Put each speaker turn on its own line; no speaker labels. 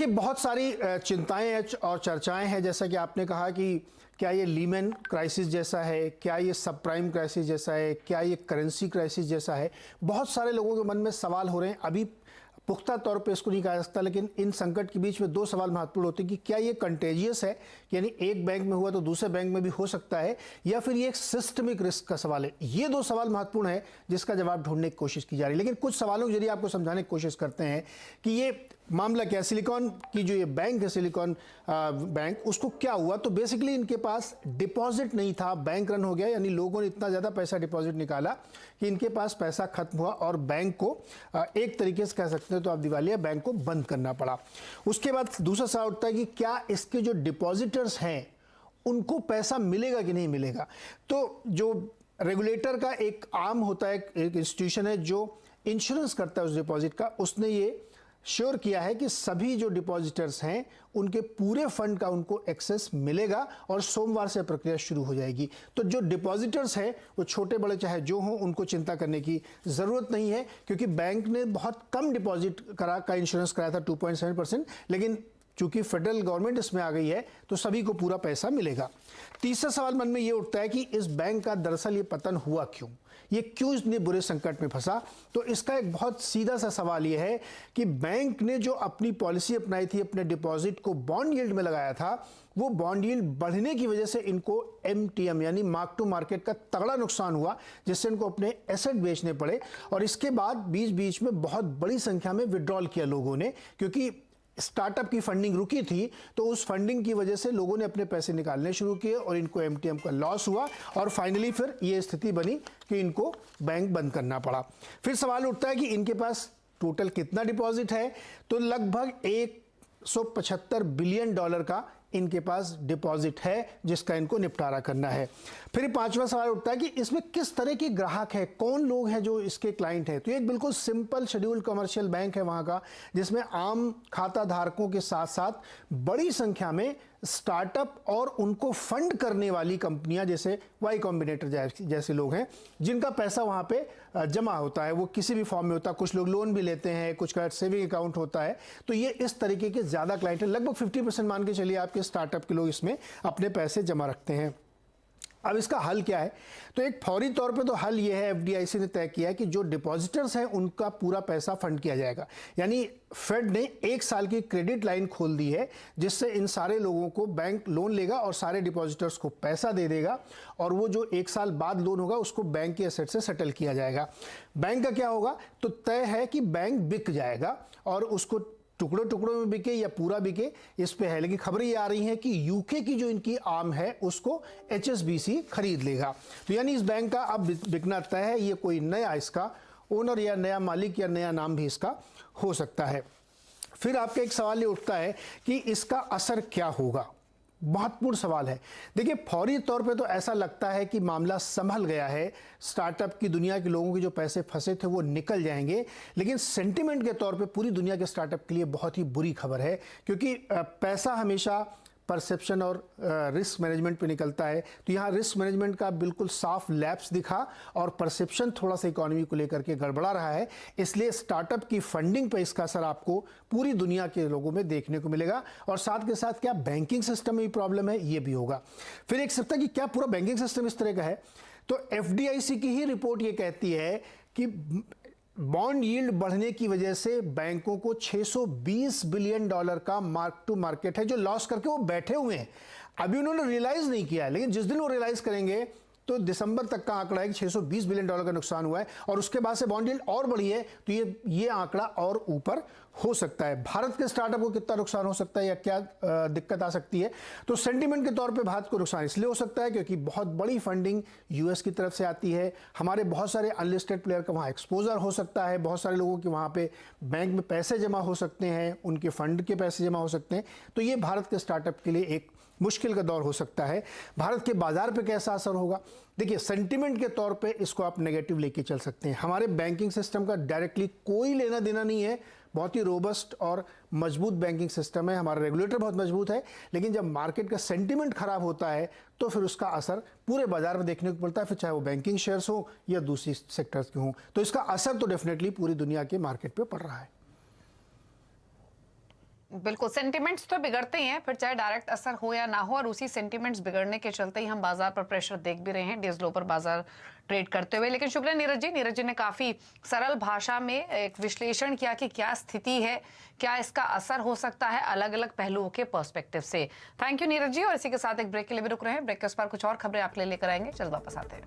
कि बहुत सारी चिंताएं और चर्चाएं हैं, जैसा कि आपने कहा कि क्या ये लीमैन क्राइसिस जैसा है, क्या ये सब प्राइम क्राइसिस जैसा है, क्या ये करेंसी क्राइसिस जैसा है। बहुत सारे लोगों के मन में सवाल हो रहे हैं। अभी पुख्ता तौर पे इसको नहीं कहा जा सकता, लेकिन इन संकट के बीच में दो सवाल महत्वपूर्ण होते हैं कि क्या ये कंटेजियस है, यानी एक बैंक में हुआ तो दूसरे बैंक में भी हो सकता है, या फिर ये एक सिस्टमिक रिस्क का सवाल है। ये दो सवाल महत्वपूर्ण है जिसका जवाब ढूंढने की कोशिश की जा रही है। लेकिन कुछ सवालों के जरिए आपको समझाने की कोशिश करते हैं कि ये मामला क्या, सिलिकॉन की जो ये बैंक है, सिलिकॉन बैंक, उसको क्या हुआ। तो बेसिकली इनके पास डिपॉजिट नहीं था, बैंक रन हो गया, यानी लोगों ने इतना ज़्यादा पैसा डिपॉजिट निकाला कि इनके पास पैसा खत्म हुआ और बैंक को एक तरीके से कह सकते हैं तो आप दिवालिया, बैंक को बंद करना पड़ा। उसके बाद दूसरा सवाल उठता है कि क्या इसके जो डिपॉजिटर्स हैं उनको पैसा मिलेगा कि नहीं मिलेगा। तो जो रेगुलेटर का एक आर्म होता है, एक इंस्टीट्यूशन है जो इंश्योरेंस करता है उस डिपॉजिट का, उसने ये श्योर किया है कि सभी जो डिपॉजिटर्स हैं उनके पूरे फंड का उनको एक्सेस मिलेगा और सोमवार से प्रक्रिया शुरू हो जाएगी। तो जो डिपॉजिटर्स हैं वो छोटे बड़े चाहे जो हों, उनको चिंता करने की ज़रूरत नहीं है, क्योंकि बैंक ने बहुत कम डिपॉजिट का इंश्योरेंस कराया था 2.7%, लेकिन चूंकि फेडरल गवर्नमेंट इसमें आ गई है तो सभी को पूरा पैसा मिलेगा। तीसरा सवाल मन में ये उठता है कि इस बैंक का दरअसल ये पतन हुआ क्यों, ये क्यों इतने बुरे संकट में फंसा। तो इसका एक बहुत सीधा सा सवाल ये है कि बैंक ने जो अपनी पॉलिसी अपनाई थी, अपने डिपॉजिट को बॉन्ड यील्ड में लगाया था, वो बॉन्ड यील्ड बढ़ने की वजह से इनको MTM यानी मार्क टू मार्केट का तगड़ा नुकसान हुआ, जिससे इनको अपने एसेट बेचने पड़े। और इसके बाद बीच बीच में बहुत बड़ी संख्या में विड्रॉल किया लोगों ने, क्योंकि स्टार्टअप की फंडिंग रुकी थी, तो उस फंडिंग की वजह से लोगों ने अपने पैसे निकालने शुरू किए और इनको MTM का लॉस हुआ और फाइनली फिर ये स्थिति बनी कि इनको बैंक बंद करना पड़ा। फिर सवाल उठता है कि इनके पास टोटल कितना डिपॉजिट है। तो लगभग $175 बिलियन का इनके पास डिपॉजिट है जिसका इनको निपटारा करना है। फिर पांचवा सवाल उठता है कि इसमें किस तरह के ग्राहक है, कौन लोग हैं जो इसके क्लाइंट हैं। तो एक बिल्कुल सिंपल शेड्यूल्ड कमर्शियल बैंक है वहां का, जिसमें आम खाता धारकों के साथ साथ बड़ी संख्या में स्टार्टअप और उनको फंड करने वाली कंपनियां जैसे वाई कॉम्बिनेटर जैसे लोग हैं, जिनका पैसा वहां पे जमा होता है, वो किसी भी फॉर्म में होता है। कुछ लोग लोन भी लेते हैं, कुछ का सेविंग अकाउंट होता है। तो ये इस तरीके के ज्यादा क्लाइंट है, लगभग 50% मान के चलिए आपके स्टार्टअप के लोग इसमें अपने पैसे जमा रखते हैं। अब इसका हल क्या है। तो एक फौरी तौर पे तो हल ये है, FDIC ने तय किया है कि जो डिपॉजिटर्स हैं उनका पूरा पैसा फंड किया जाएगा। यानी फेड ने 1 साल की क्रेडिट लाइन खोल दी है, जिससे इन सारे लोगों को बैंक लोन लेगा और सारे डिपॉजिटर्स को पैसा दे देगा, और वो जो 1 साल बाद लोन होगा उसको बैंक के एसेट से सेटल किया जाएगा। बैंक का क्या होगा, तो तय है कि बैंक बिक जाएगा और उसको टुकड़ों टुकड़ों में बिके या पूरा बिके, इस पे है। लेकिन खबरें ये आ रही हैं कि यूके की जो इनकी आर्म है उसको HSBC खरीद लेगा। तो यानी इस बैंक का अब बिकना तय है। ये कोई नया इसका ओनर या नया मालिक या नया नाम भी इसका हो सकता है। फिर आपका एक सवाल ये उठता है कि इसका असर क्या होगा। महत्वपूर्ण सवाल है। देखिए, फौरी तौर पे तो ऐसा लगता है कि मामला संभल गया है, स्टार्टअप की दुनिया के लोगों के जो पैसे फंसे थे वो निकल जाएंगे। लेकिन सेंटिमेंट के तौर पे पूरी दुनिया के स्टार्टअप के लिए बहुत ही बुरी खबर है, क्योंकि पैसा हमेशा परसेप्शन और रिस्क मैनेजमेंट पे निकलता है। तो यहाँ रिस्क मैनेजमेंट का बिल्कुल साफ लैप्स दिखा और परसेप्शन थोड़ा सा इकोनॉमी को लेकर के गड़बड़ा रहा है। इसलिए स्टार्टअप की फंडिंग पे इसका असर आपको पूरी दुनिया के लोगों में देखने को मिलेगा। और साथ के साथ क्या बैंकिंग सिस्टम में भी प्रॉब्लम है, ये भी होगा। फिर एक सकता कि क्या पूरा बैंकिंग सिस्टम इस तरह का है। तो FDIC की ही रिपोर्ट ये कहती है कि बॉन्ड यील्ड बढ़ने की वजह से बैंकों को $620 बिलियन का मार्क टू मार्केट है जो लॉस करके वो बैठे हुए हैं। अभी उन्होंने रियलाइज नहीं किया है, लेकिन जिस दिन वो रियलाइज करेंगे तो दिसंबर तक का आंकड़ा है कि $620 बिलियन का नुकसान हुआ है, और उसके बाद से बॉन्ड यील्ड और बढ़ी है, तो ये आंकड़ा और ऊपर हो सकता है। भारत के स्टार्टअप को कितना नुकसान हो सकता है या क्या दिक्कत आ सकती है। तो सेंटीमेंट के तौर पे भारत को नुकसान इसलिए हो सकता है क्योंकि बहुत बड़ी फंडिंग US की तरफ से आती है। हमारे बहुत सारे अनलिस्टेड प्लेयर का वहाँ एक्सपोजर हो सकता है, बहुत सारे लोगों के वहाँ पे बैंक में पैसे जमा हो सकते हैं, उनके फंड के पैसे जमा हो सकते हैं। तो ये भारत के स्टार्टअप के लिए एक मुश्किल का दौर हो सकता है। भारत के बाजार पे कैसा असर होगा, देखिए सेंटीमेंट के तौर पे इसको आप नेगेटिव लेके चल सकते हैं। हमारे बैंकिंग सिस्टम का डायरेक्टली कोई लेना देना नहीं है, बहुत ही रोबस्ट और मजबूत बैंकिंग सिस्टम है, हमारा रेगुलेटर बहुत मजबूत है। लेकिन जब मार्केट का सेंटीमेंट खराब होता है तो फिर उसका असर पूरे बाजार में देखने को पड़ता है, फिर चाहे वो बैंकिंग शेयर्स हो या दूसरी सेक्टर्स के हों। तो इसका असर तो डेफिनेटली पूरी दुनिया के मार्केट पे पड़ रहा है।
बिल्कुल, सेंटिमेंट्स तो बिगड़ते ही हैं, फिर चाहे डायरेक्ट असर हो या ना हो, और उसी सेंटिमेंट्स बिगड़ने के चलते ही हम बाजार पर प्रेशर देख भी रहे हैं, डेज लो पर बाजार ट्रेड करते हुए। लेकिन शुक्रिया नीरज जी ने काफी सरल भाषा में एक विश्लेषण किया कि क्या स्थिति है, क्या इसका असर हो सकता है अलग अलग पहलुओं के पर्सपेक्टिव से। Thank you Neeraj ji. और इसी के साथ एक ब्रेक के लिए भी रुक रहे हैं। ब्रेक के उस पर कुछ और खबरें आपके लिए लेकर आएंगे, जल्द वापस आते हैं।